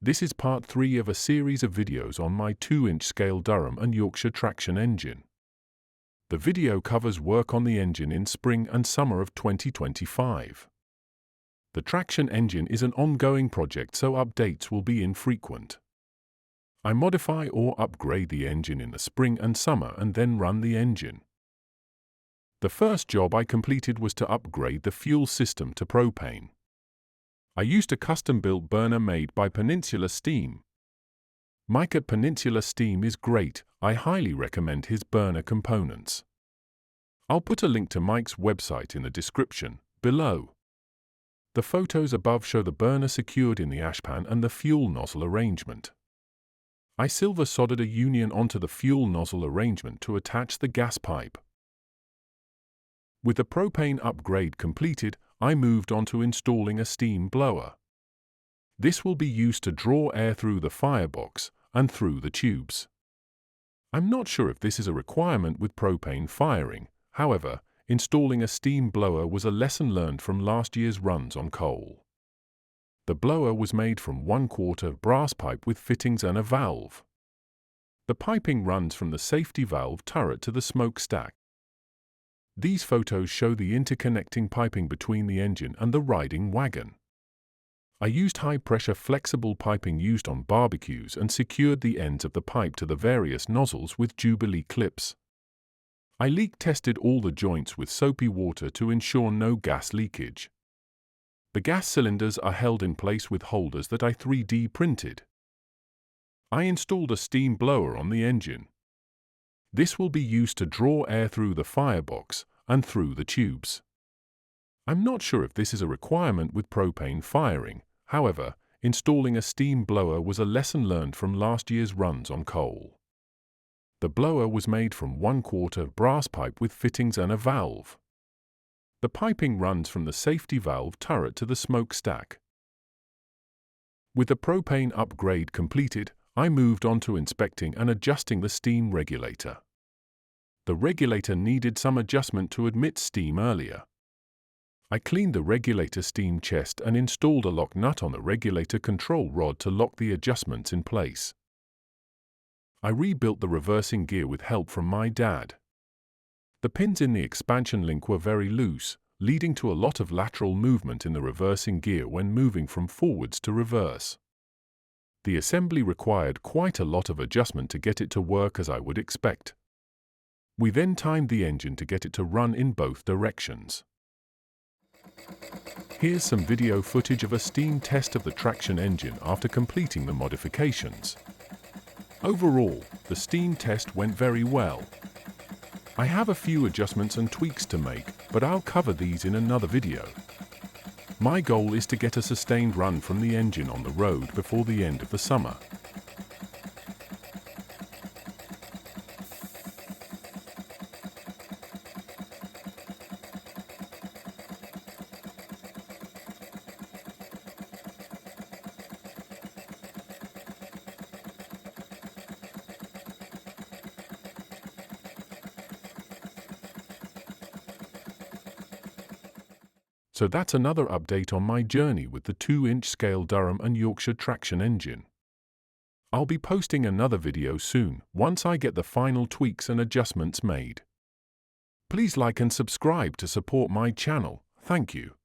This is part 3 of a series of videos on my 2-inch scale Durham and Yorkshire traction engine. The video covers work on the engine in spring and summer of 2025. The traction engine is an ongoing project, so updates will be infrequent. I modify or upgrade the engine in the spring and summer and then run the engine. The first job I completed was to upgrade the fuel system to propane. I used a custom-built burner made by Peninsula Steam. Mike at Peninsula Steam is great. I highly recommend his burner components. I'll put a link to Mike's website in the description below. The photos above show the burner secured in the ashpan and the fuel nozzle arrangement. I silver soldered a union onto the fuel nozzle arrangement to attach the gas pipe. With the propane upgrade completed, I moved on to installing a steam blower. This will be used to draw air through the firebox and through the tubes. I'm not sure if this is a requirement with propane firing. However, installing a steam blower was a lesson learned from last year's runs on coal. The blower was made from 1/4 brass pipe with fittings and a valve. The piping runs from the safety valve turret to the smokestack. These photos show the interconnecting piping between the engine and the riding wagon. I used high-pressure flexible piping used on barbecues and secured the ends of the pipe to the various nozzles with Jubilee clips. I leak-tested all the joints with soapy water to ensure no gas leakage. The gas cylinders are held in place with holders that I 3D printed. I installed a steam blower on the engine. This will be used to draw air through the firebox and through the tubes. I'm not sure if this is a requirement with propane firing. However, installing a steam blower was a lesson learned from last year's runs on coal. The blower was made from 1/4 brass pipe with fittings and a valve. The piping runs from the safety valve turret to the smokestack. With the propane upgrade completed, I moved on to inspecting and adjusting the steam regulator. The regulator needed some adjustment to admit steam earlier. I cleaned the regulator steam chest and installed a lock nut on the regulator control rod to lock the adjustments in place. I rebuilt the reversing gear with help from my dad. The pins in the expansion link were very loose, leading to a lot of lateral movement in the reversing gear when moving from forwards to reverse. The assembly required quite a lot of adjustment to get it to work as I would expect. We then timed the engine to get it to run in both directions. Here's some video footage of a steam test of the traction engine after completing the modifications. Overall, the steam test went very well. I have a few adjustments and tweaks to make, but I'll cover these in another video. My goal is to get a sustained run from the engine on the road before the end of the summer. So that's another update on my journey with the 2-inch scale Durham and Yorkshire traction engine. I'll be posting another video soon, once I get the final tweaks and adjustments made. Please like and subscribe to support my channel. Thank you.